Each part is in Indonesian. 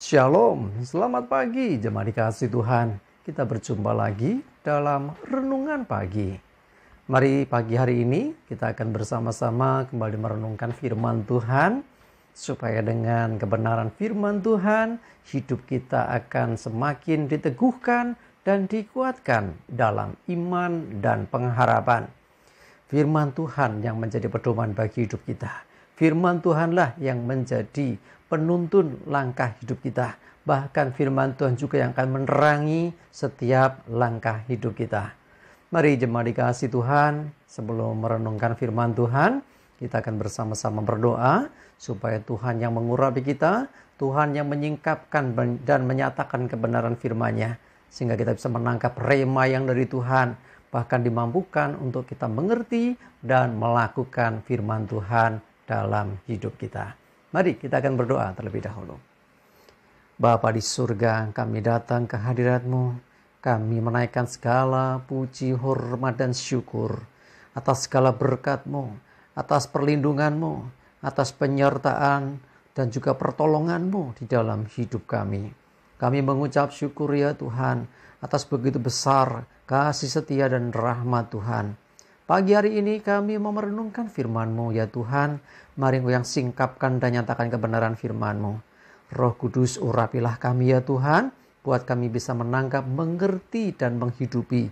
Shalom, selamat pagi jemaat dikasih Tuhan. Kita berjumpa lagi dalam renungan pagi. Mari pagi hari ini kita akan bersama-sama kembali merenungkan firman Tuhan. Supaya dengan kebenaran firman Tuhan, hidup kita akan semakin diteguhkan dan dikuatkan dalam iman dan pengharapan. Firman Tuhan yang menjadi pedoman bagi hidup kita. Firman Tuhanlah yang menjadi penuntun langkah hidup kita. Bahkan firman Tuhan juga yang akan menerangi setiap langkah hidup kita. Mari jemaat dikasih Tuhan, sebelum merenungkan firman Tuhan, kita akan bersama-sama berdoa supaya Tuhan yang mengurapi kita, Tuhan yang menyingkapkan dan menyatakan kebenaran firman-Nya, sehingga kita bisa menangkap rema yang dari Tuhan, bahkan dimampukan untuk kita mengerti dan melakukan firman Tuhan dalam hidup kita. Mari kita akan berdoa terlebih dahulu. Bapa di surga, kami datang ke hadirat-Mu. Kami menaikkan segala puji, hormat, dan syukur atas segala berkat-Mu, atas perlindungan-Mu, atas penyertaan dan juga pertolongan-Mu di dalam hidup kami. Kami mengucap syukur ya Tuhan atas begitu besar kasih setia dan rahmat Tuhan. Pagi hari ini kami mau merenungkan firman-Mu ya Tuhan. Mari Engkau yang singkapkan dan nyatakan kebenaran firman-Mu. Roh Kudus urapilah kami ya Tuhan. Buat kami bisa menangkap, mengerti dan menghidupi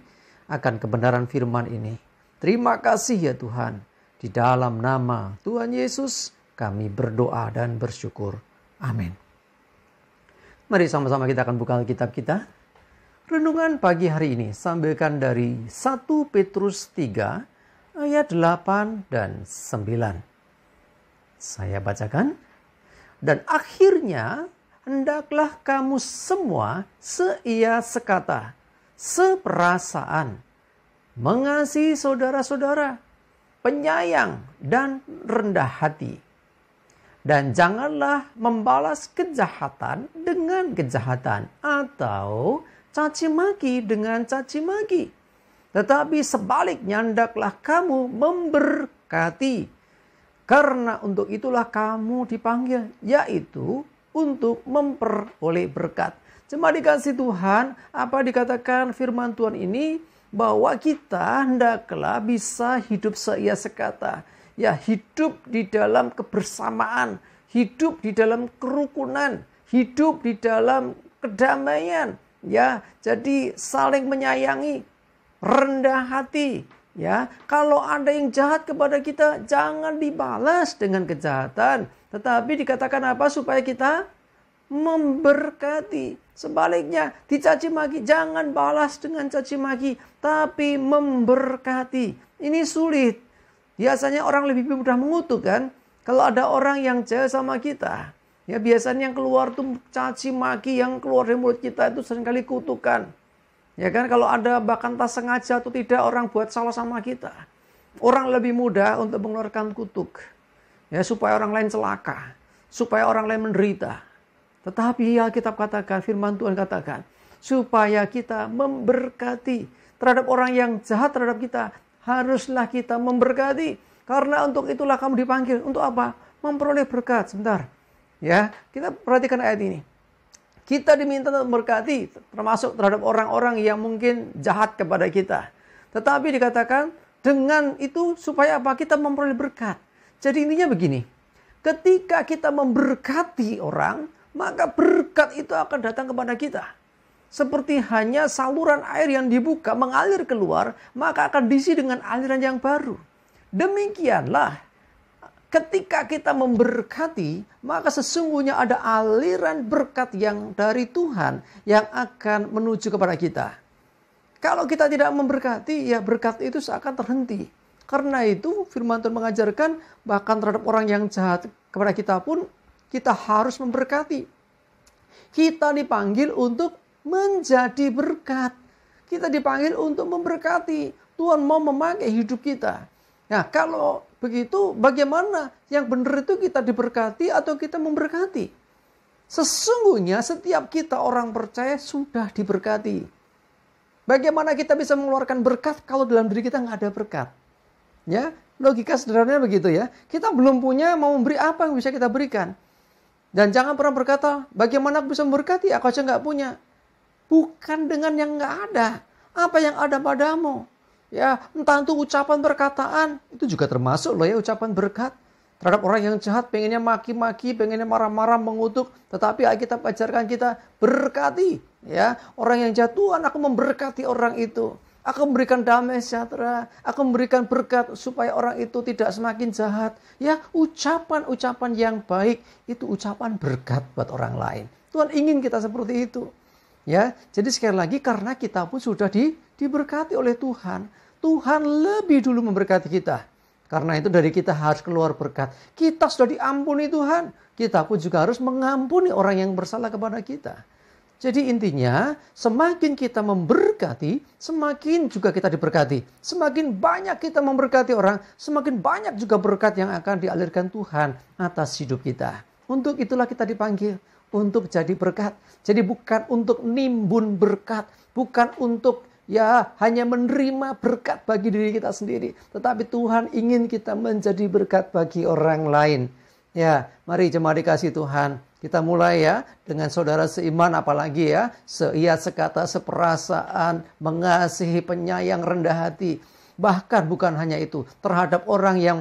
akan kebenaran firman ini. Terima kasih ya Tuhan. Di dalam nama Tuhan Yesus kami berdoa dan bersyukur. Amin. Mari sama-sama kita akan buka Alkitab kita. Renungan pagi hari ini sambilkan dari 1 Petrus 3 ayat 8 dan 9. Saya bacakan. Dan akhirnya hendaklah kamu semua seia sekata, seperasaan, mengasihi saudara-saudara, penyayang dan rendah hati. Dan janganlah membalas kejahatan dengan kejahatan atau caci maki dengan caci maki. Tetapi sebaliknya hendaklah kamu memberkati. Karena untuk itulah kamu dipanggil, yaitu untuk memperoleh berkat. Jemaat dikasih Tuhan, apa dikatakan firman Tuhan ini? Bahwa kita hendaklah bisa hidup seia sekata. Ya, hidup di dalam kebersamaan, hidup di dalam kerukunan, hidup di dalam kedamaian. Ya, jadi saling menyayangi, rendah hati. Ya, kalau ada yang jahat kepada kita, jangan dibalas dengan kejahatan. Tetapi dikatakan apa? Supaya kita memberkati. Sebaliknya, dicaci maki, jangan balas dengan caci maki, tapi memberkati. Ini sulit. Biasanya orang lebih mudah mengutuk kan? Kalau ada orang yang jahat sama kita, ya biasanya yang keluar tuh caci maki, yang keluar dari mulut kita itu seringkali kutukan. Ya kan, kalau ada bahkan tak sengaja atau tidak orang buat salah sama kita, orang lebih mudah untuk mengeluarkan kutuk. Ya, supaya orang lain celaka, supaya orang lain menderita. Tetapi ya Alkitab katakan, firman Tuhan katakan, supaya kita memberkati terhadap orang yang jahat terhadap kita, haruslah kita memberkati. Karena untuk itulah kamu dipanggil. Untuk apa? Memperoleh berkat. Sebentar. Ya, kita perhatikan ayat ini. Kita diminta untuk memberkati, termasuk terhadap orang-orang yang mungkin jahat kepada kita. Tetapi dikatakan dengan itu supaya apa? Kita memperoleh berkat. Jadi intinya begini, ketika kita memberkati orang, maka berkat itu akan datang kepada kita. Seperti hanya saluran air yang dibuka mengalir keluar, maka akan diisi dengan aliran yang baru. Demikianlah. Ketika kita memberkati, maka sesungguhnya ada aliran berkat yang dari Tuhan yang akan menuju kepada kita. Kalau kita tidak memberkati, ya berkat itu seakan terhenti. Karena itu firman Tuhan mengajarkan bahkan terhadap orang yang jahat kepada kita pun kita harus memberkati. Kita dipanggil untuk menjadi berkat. Kita dipanggil untuk memberkati. Tuhan mau memakai hidup kita. Nah, kalau begitu bagaimana yang benar itu kita diberkati atau kita memberkati? Sesungguhnya setiap kita orang percaya sudah diberkati. Bagaimana kita bisa mengeluarkan berkat kalau dalam diri kita nggak ada berkat? Ya, logika sederhananya begitu ya. Kita belum punya, mau memberi apa yang bisa kita berikan? Dan jangan pernah berkata, bagaimana aku bisa memberkati, aku aja nggak punya. Bukan dengan yang nggak ada. Apa yang ada padamu. Ya, entah itu ucapan perkataan, itu juga termasuk loh ya ucapan berkat. Terhadap orang yang jahat, pengennya maki-maki, pengennya marah-marah, mengutuk. Tetapi Alkitab ajarkan kita berkati. Ya, orang yang jahat, Tuhan aku memberkati orang itu. Aku memberikan damai sejahtera. Aku memberikan berkat supaya orang itu tidak semakin jahat. Ya, ucapan-ucapan yang baik itu ucapan berkat buat orang lain. Tuhan ingin kita seperti itu. Ya, jadi sekali lagi karena kita pun sudah diberkati oleh Tuhan. Tuhan lebih dulu memberkati kita. Karena itu dari kita harus keluar berkat. Kita sudah diampuni Tuhan. Kita pun juga harus mengampuni orang yang bersalah kepada kita. Jadi intinya, semakin kita memberkati, semakin juga kita diberkati. Semakin banyak kita memberkati orang, semakin banyak juga berkat yang akan dialirkan Tuhan atas hidup kita. Untuk itulah kita dipanggil, untuk jadi berkat. Jadi bukan untuk nimbun berkat, bukan untuk hanya menerima berkat bagi diri kita sendiri. Tetapi Tuhan ingin kita menjadi berkat bagi orang lain. Ya, mari jemaat dikasih Tuhan. Kita mulai ya dengan saudara seiman, apalagi ya seia sekata seperasaan, mengasihi, penyayang, rendah hati. Bahkan bukan hanya itu, terhadap orang yang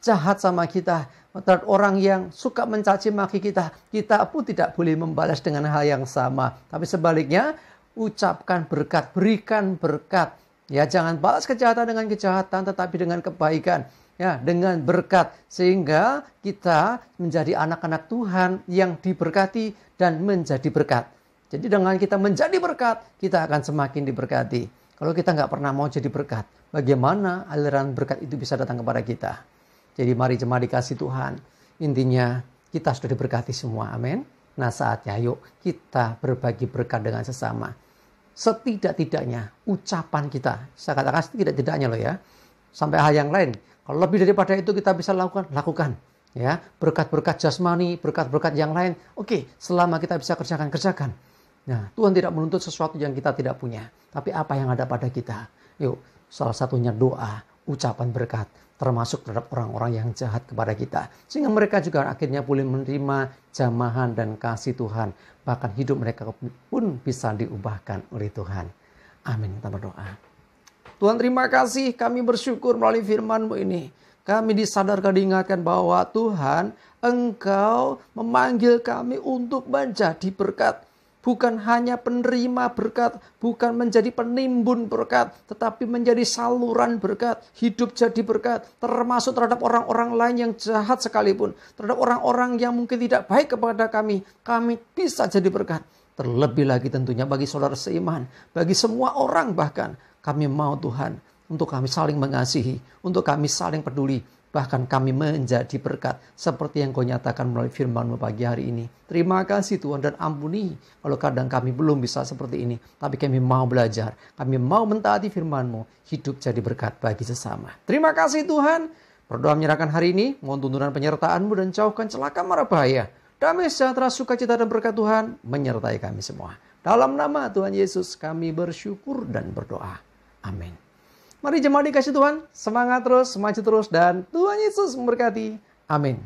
jahat sama kita, terhadap orang yang suka mencaci maki kita, kita pun tidak boleh membalas dengan hal yang sama. Tapi sebaliknya, ucapkan berkat, berikan berkat. Ya, jangan balas kejahatan dengan kejahatan, tetapi dengan kebaikan. Ya, dengan berkat sehingga kita menjadi anak-anak Tuhan yang diberkati dan menjadi berkat. Jadi dengan kita menjadi berkat, kita akan semakin diberkati. Kalau kita nggak pernah mau jadi berkat, bagaimana aliran berkat itu bisa datang kepada kita? Jadi mari jemaat dikasih Tuhan. Intinya kita sudah diberkati semua, amin. Nah saatnya yuk kita berbagi berkat dengan sesama. Setidak-tidaknya ucapan kita, saya katakan setidak-tidaknya loh ya, sampai hal yang lain. Kalau lebih daripada itu kita bisa lakukan. Ya, berkat-berkat jasmani, berkat-berkat yang lain. Oke, selama kita bisa kerjakan. Nah, Tuhan tidak menuntut sesuatu yang kita tidak punya. Tapi apa yang ada pada kita? Yuk, salah satunya doa, ucapan berkat. Termasuk terhadap orang-orang yang jahat kepada kita. Sehingga mereka juga akhirnya boleh menerima jamahan dan kasih Tuhan. Bahkan hidup mereka pun bisa diubahkan oleh Tuhan. Amin. Kita berdoa. Tuhan terima kasih, kami bersyukur melalui firman-Mu ini. Kami disadarkan, diingatkan bahwa Tuhan, Engkau memanggil kami untuk menjadi berkat. Bukan hanya penerima berkat, bukan menjadi penimbun berkat, tetapi menjadi saluran berkat, hidup jadi berkat, termasuk terhadap orang-orang lain yang jahat sekalipun, terhadap orang-orang yang mungkin tidak baik kepada kami bisa jadi berkat. Terlebih lagi tentunya bagi saudara seiman, bagi semua orang bahkan, kami mau Tuhan, untuk kami saling mengasihi, untuk kami saling peduli, bahkan kami menjadi berkat, seperti yang Kau nyatakan melalui firman-Mu pagi hari ini. Terima kasih Tuhan dan ampuni, kalau kadang kami belum bisa seperti ini, tapi kami mau belajar, kami mau mentaati firman-Mu, hidup jadi berkat bagi sesama. Terima kasih Tuhan, berdoa menyerahkan hari ini, mohon tuntunan penyertaan-Mu dan jauhkan celaka mara bahaya. Damai sejahtera, sukacita dan berkat Tuhan menyertai kami semua. Dalam nama Tuhan Yesus kami bersyukur dan berdoa. Amin. Mari jemaat dikasih Tuhan, semangat terus, maju terus, dan Tuhan Yesus memberkati. Amin.